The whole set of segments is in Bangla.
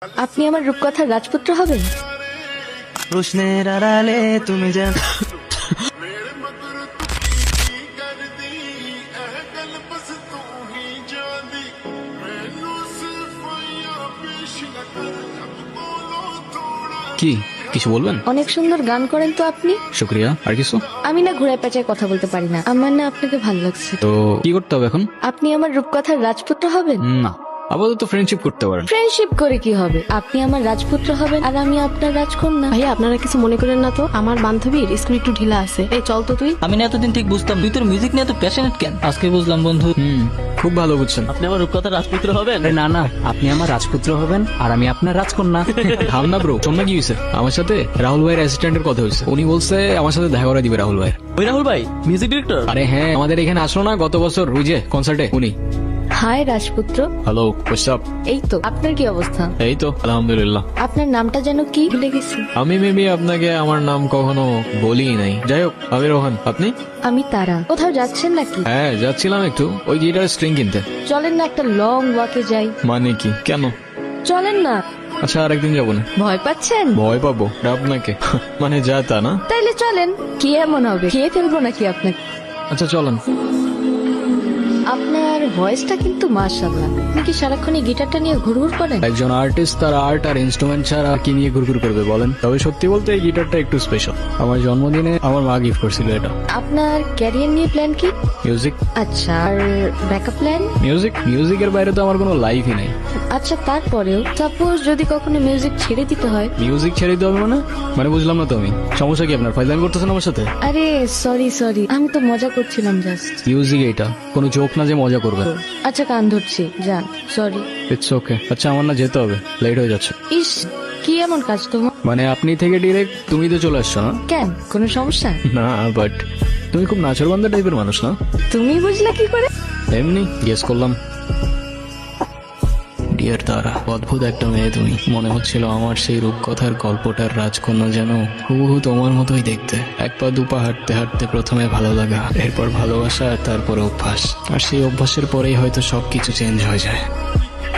আপনি আমার রূপকথার রাজপুত্র হবেন? প্রশ্নের আড়ালে তুমি যেন কি কিছু বলবেন? অনেক সুন্দর গান করেন তো আপনি। শুক্রিয়া। আর কিছু? আমি না ঘুরায় পেঁচায় কথা বলতে পারি না, আমার না আপনাকে ভালো লাগছে। তো কি করতে হবে এখন? আপনি আমার রূপকথার রাজপুত্র হবেন? না, আপাতত ফ্রেন্ডশিপ করতে পারেন। ফ্রেন্ডশিপ করে কি হবে? আপনি আমার রাজপুত্র হবেন আর আমি আপনার রাজকন্যা। ভাইয়া আপনারা কিছু মনে করেন না তো, আমার বান্ধবীর স্কুল একটু ঢিলা আছে। এই চল তো তুই। আমি না এতদিন ঠিক বুঝতাম তুই তোর মিউজিক নিয়ে এত প্যাশনেট কেন, আজকে বুঝলাম বন্ধু। খুব ভালো বুঝছেন। আপনি আমার রূপকথার রাজপুত্র হবেন? আরে না না, আপনি আমার রাজপুত্র হবেন আর আমি আপনার রাজকন্যা। থাম না ব্রো, শোন না কি হয়েছে। আমার সাথে রাহুল ভাইয়ের অ্যাসিস্ট্যান্টের কথা হয়েছে, উনি বলছে আমার সাথে দেখা করে দিবে রাহুল ভাইয়ের। ওই রাহুল ভাই মিউজিক ডিরেক্টর? আরে হ্যাঁ, আমাদের এখানে আসলো না গত বছর রুজে কনসার্টে উনি। হাই রাজপুত্র। Hello, WhatsApp? এই তো, আপনার কি অবস্থা? এই তো আলহামদুলিল্লাহ। আপনার নামটা যেন কি ভুলে গেছি। আমি মেবি আপনাকে আমার নাম কখনো বলিই নাই। যাই হোক, আমি রোহান। আপনি? আমি তারা। কোথাও যাচ্ছেন নাকি? হ্যাঁ যাচ্ছিলাম একটু ওই গিটার স্ট্রিং কিনতে। চলেন না একটা লং ওয়াকে যাই। মানে কি, কেন? চলেন না। আচ্ছা আরেকদিন যাবো না। ভয় পাচ্ছেন? ভয় পাবো আপনাকে? মানে যা তা না। তাইলে চলেন। কি এমন হবে, খেয়ে ফেলবো নাকি আপনাকে? আচ্ছা চলেন। আপনার ভয়েসটা কিন্তু মাশাআল্লাহ। আপনি কি সারাক্ষণ এই গিটারটা নিয়ে ঘুরঘুর করেন? একজন আর্টিস্ট তার আর্ট আর ইনস্ট্রুমেন্ট ছাড়া কি নিয়ে ঘুরঘুর করবে বলেন? তবে সত্যি বলতে এই গিটারটা একটু স্পেশাল। আমার জন্মদিনে আমার মা গিফট করছিল এটা। আপনার ক্যারিয়ার নিয়ে প্ল্যান কি? মিউজিক। আচ্ছা, আর ব্যাকআপ প্ল্যান? মিউজিকের বাইরে তো আমার কোনো লাইফই নাই। আচ্ছা, তারপরেও সাপোজ যদি কখনো মিউজিক ছেড়ে দিতে হয়? মিউজিক ছেড়ে দিতে হবে মানে বুঝলাম না তো আমি। সমস্যা কি আপনার? ফাইজলামি করতেছেন আমার সাথে? আরে সরি, আমি তো মজা করছিলাম জাস্ট। মিউজিক এটা কোনো জোক না যে মজা করবে। আচ্ছা কান ধরছি, যান। সরি। It's okay. আচ্ছা আমার না যেতে হবে, লেট হয়ে যাচ্ছে। ইস, কি এমন কাজ তোমার? মানে আপনি থেকে ডিরেক্ট তুমি তো চলে আসছো না? কেন, কোনো সমস্যা? না বাট তুমি খুব নাচরবান্ধা টাইপের মানুষ না? তুমি বুঝলা কি করে? এমনি গেস করলাম। ডিয়ার তারা, অদ্ভুত একটা মেয়ে তুমি। মনে হচ্ছিল আমার সেই রূপকথার গল্পটার রাজকন্যা যেন হুবহু তোমার মতোই দেখতে। এক পা দুপা হাঁটতে হাঁটতে প্রথমে ভালো লাগা, এরপর ভালোবাসা, আর তারপরে অভ্যাস। আর সেই অভ্যাসের পরেই হয়তো সবকিছু চেঞ্জ হয়ে যায়।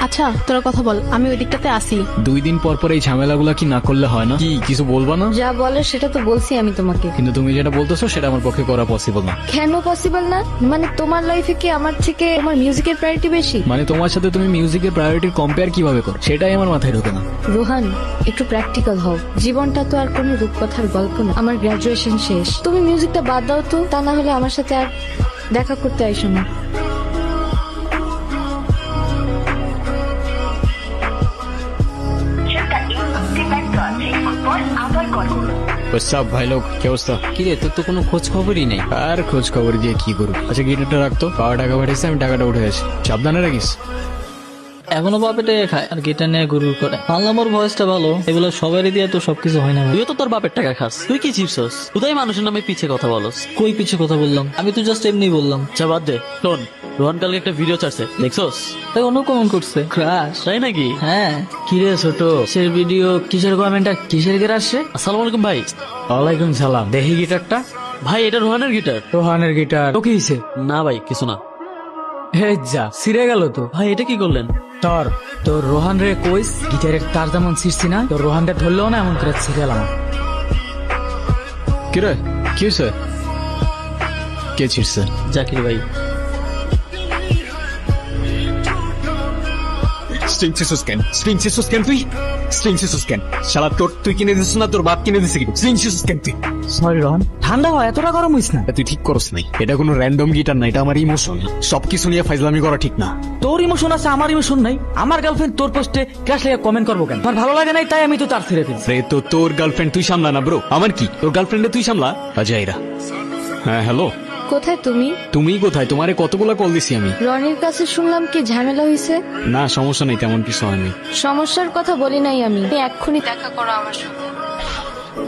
আচ্ছা তোরা কথা বল, আমি ওই দিকটাতে আসি। 2 দিন পর পর এই ঝামেলাগুলা কি না করলে হয় না? কি কিছু বলবা না? যা বলে সেটা তো বলছি আমি তোমাকে। কিন্তু তুমি যেটা বলতেছো সেটা আমার পক্ষে করা পসিবল না। কেন পসিবল না? মানে তোমার লাইফে কি আমার থেকে তোমার মিউজিকের প্রায়োরিটি বেশি? মানে তোমার সাথে তুমি মিউজিকের প্রায়োরিটির কম্পেয়ার কিভাবে করো সেটাই আমার মাথায় ঢোকে না। রোহান, একটু প্র্যাকটিক্যাল হও। জীবনটা তো আর কোনো রূপকথার গল্প না। আমার গ্রাজুয়েশন শেষ, তুমি মিউজিকটা বাদ দাও তো। তা না হলে আমার সাথে আর দেখা করতে আইসো না। সব ভাই লোক, কি অবস্থা? কিরে তোর তো কোনো খোঁজ খবরই নেই। আর খোঁজ খবর দিয়ে কি করবো? আচ্ছা গিটারটা রাখতো, পাওয়া টাকা পাঠিয়েছে, আমি টাকাটা উঠে গেছি। সাবধানে রাখিস। এখনো বাপে টাকা খায় আর গিটার নিয়ে গুরু করে। আল্লাহ মোর ভয়েসটা ভালো, এগুলো সবারই দিয়ে তো সবকিছু হয় না। তুইও তো তোর বাপের টাকা খাস, তুই কি চিপসস? কোথায় মানুষের নামে পিছে কথা বলস? কই পিছে কথা বললাম? আমি তো জাস্ট এমনি বললাম। আচ্ছা বাদ দে, শোন রোহান কালকে একটা ভিডিও ছাড়ছে, দেখছস? তাই অন্য কমেন্ট করছে ক্রাশ, তাই নাকি? হ্যাঁ। কিরে ছোট, সে ভিডিও কিসের কমেন্টটা কিসের গের আসছে? আসসালামু আলাইকুম ভাই। ওয়ালাইকুম সালাম। দেখি গিটারটা। ভাই এটা রোহানের গিটার। রোহানের গিটার তো কি হইছে? না ভাই কিছু না। হে যা, ছিঁড়ে গেল তো। ভাই এটা কি করলেন? তোর রোহান রে কইস গিটারের তার যেমন ছিঁড়ছি না, তোর রোহান রে ধরলেও না এমন করে ছিঁড়ে গেলাম। কিরে কি হয়েছে? কে ছিড়ছে? জাকির ভাই। শালা তুই কিনে দিস না, তোর বাপ কিনে দিছে কি? তুই সরি রোহান, ঠান্ডা হয়, এতটা গরম হইস না। তুই ঠিক করস নাই। এটা কোনো র্যান্ডম গিটার না, এটা আমার ইমোশন। সবকিছু নিয়ে ফাইজলামি করা ঠিক না। তোর ইমোশন আছে, আমার ইমোশন নাই। আমার গার্লফ্রেন্ড তোর পোস্টে ক্রাশ লেগে কমেন্ট করবো কেন? আমার ভালো লাগে নাই তাই আমি তো তার ছেড়ে ফেলছি। রে তো তোর গার্লফ্রেন্ড তুই সামলা না ব্রো। আমার কি, তোর গার্লফ্রেন্ডে তুই সামলা। আজাইরা। হ্যাঁ হ্যালো। কোথায় তুমি? তুমি কোথায়? তোমারে কতগুলা কল দিছি আমি। রনির কাছে শুনলাম কি ঝামেলা হয়েছে। না সমস্যা নেই, তেমন কিছু হয়নি। সমস্যার কথা বলি নাই আমি। তুমি এক্ষুনি দেখা করো আমার সাথে।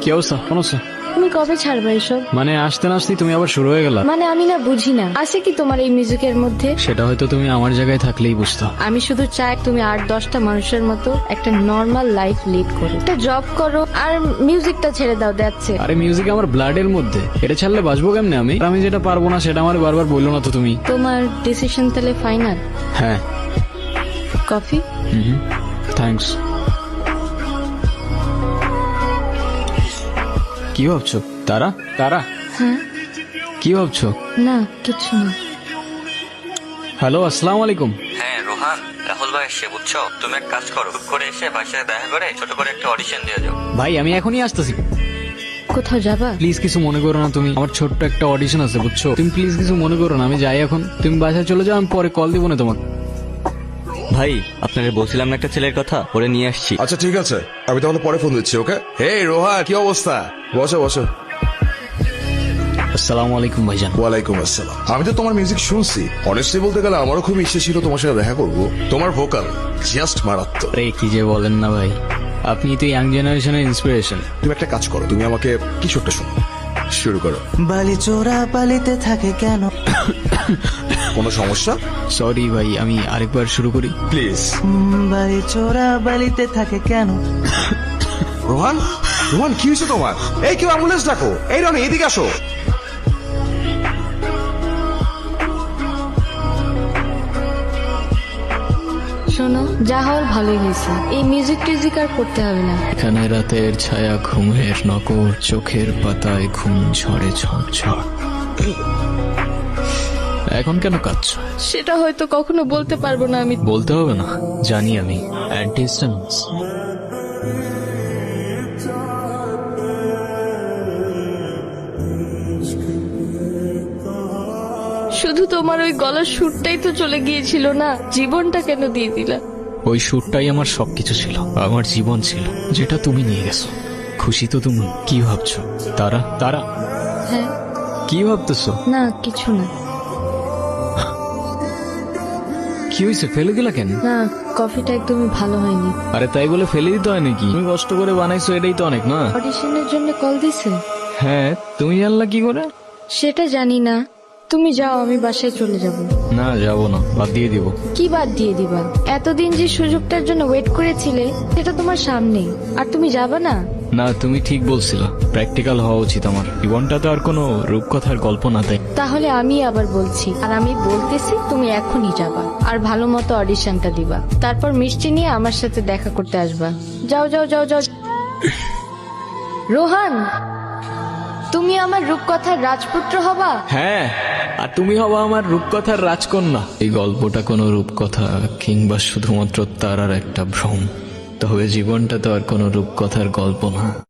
কি অবস্থা? কোন অবস্থা? তুমি কবে ছাড়বে এসব? মানে আসতে না আসতেই তুমি আবার শুরু হয়ে গেলা। মানে আমি না বুঝি না, আছে কি তোমার এই মিউজিকের মধ্যে? সেটা হয়তো তুমি আমার জায়গায় থাকলেই বুঝতো। আমি শুধু চাই তুমি 8-10টা মানুষের মতো একটা নর্মাল লাইফ লিড করো, একটা জব করো আর মিউজিকটা ছেড়ে দাও। যাচ্ছে আরে মিউজিক আমার ব্লাডের মধ্যে, এটা ছাড়লে বাঁচবো কেমনে আমি? আর আমি যেটা পারবো না সেটা আমার বারবার বললো না তো তুমি। তোমার ডিসিশন তাহলে ফাইনাল? হ্যাঁ। কফি? থ্যাঙ্কস। কি ভাবছো? তারা তারা হ্যাঁ। কি ভাবছো? না, কিছু না। হ্যালো, আসসালামু আলাইকুম। হ্যাঁ রোহান, রাহুল ভাই এসে বুঝছো, তুমি এক কাজ করো, চুপ করে এসে বাসায় দেখা করে ছোট করে একটা অডিশন দিয়ে যাও। ভাই আমি এখনই আসতেছি। কোথাও যাবা? প্লিজ কিছু মনে করো না তুমি, আমার ছোট্ট একটা অডিশন আছে বুঝছো। তুমি প্লিজ কিছু মনে করো না, আমি যাই এখন। তুমি বাসায় চলে যাও, আমি পরে কল দিব না তোমাকে। ভাই আপনাকে বলছিলাম না একটা ছেলের কথা, ওরে নিয়ে আসছি। আচ্ছা ঠিক আছে, আমি তাহলে পরে ফোন দিচ্ছি। ওকে। হে রোহা, কি অবস্থা? বসো বসো। আসসালামু আলাইকুম ভাইজান। ওয়ালাইকুম আসসালাম। আমি তো তোমার মিউজিক শুনছি, অনেস্টলি বলতে গেলে আমারও খুব ইচ্ছে ছিল তোমার সাথে দেখা করবো। তোমার ভোকাল জাস্ট মারাত্মক। আরে কি যে বলেন না ভাই, আপনি তো ইয়াং জেনারেশনের ইন্সপিরেশন। তুমি একটা কাজ করো, তুমি আমাকে কিছু একটা শোনো। শুরু করো। বালি চোরা বালিতে থাকে কেন? কোনো সমস্যা? সরি ভাই, আমি আরেকবার শুরু করি প্লিজ। বালি চোরা বালিতে থাকে কেন? রোহান, রোহান কি হয়েছে তোমার? এই কেউ অ্যাম্বুলেন্স ডাকো। এই রনি এদিকে আসো। শোনো, যা হওয়ার ভালোই হয়েছে। এই মিউজিক টিউজিক আর করতে হবে না। এখানে রাতের ছায়া ঘুমের নকর, চোখের পাতায় ঘুম ঝরে ঝড়। এখন কেন কাঁদছো? সেটা হয়তো কখনো বলতে পারবো না আমি। বলতে হবে না, জানি আমি। অ্যান্টিহিস্টামিনস। শুধু তোমার ওই গলার সুরটাই তো চলে গিয়েছিল না, জীবনটা কেন দিয়ে দিলা? ওই সুরটাই আমার সবকিছু ছিল, আমার জীবন ছিল, যেটা তুমি নিয়ে গেছো। খুশি তো তুমি? কি ভাবছো? তারা তারা হ্যাঁ। কি ভাবতেছো? না, কিছু না। কি হয়েছে, ফেলে দিলা কেন? না, কফিটা একদমই ভালো হয়নি। আরে তাই বলে ফেলে দিতে হয় নাকি? তুমি কষ্ট করে বানাইছো, এটাই তো অনেক না? অডিশনের জন্য কল দিছে? হ্যাঁ, তুমি জানলা কি করে? সেটা জানি না। তুমি যাও, আমি বাসায় চলে যাব। না যাবো না, বাদ দিয়ে দিব। কি বাদ দিয়ে দিবা? এতদিন যে সুযোগটার জন্য ওয়েট করেছিলে সেটা তোমার সামনেই, আর তুমি যাবা না? না, তুমি ঠিক বলছিলা, প্র্যাকটিক্যাল হওয়া উচিত আমার। জীবনটা তো আর কোনো রূপকথার গল্প না, তাই। তাহলে আমি আবার বলছি, আর আমি বলতেছি তুমি এখনই যাবা আর ভালো মতো অডিশনটা দিবা, তারপর মিষ্টি নিয়ে আমার সাথে দেখা করতে আসবা। যাও যাও যাও যাও। রোহান, তুমি আমার রূপকথার রাজপুত্র হবা। হ্যাঁ, আর তুমি হবা আমার রূপকথার রাজকন্যা। এই গল্পটা কোনো রূপকথা কিংবা শুধুমাত্র তারার একটা ভ্রম, তবে জীবনটা তো আর কোনো রূপকথার গল্প না।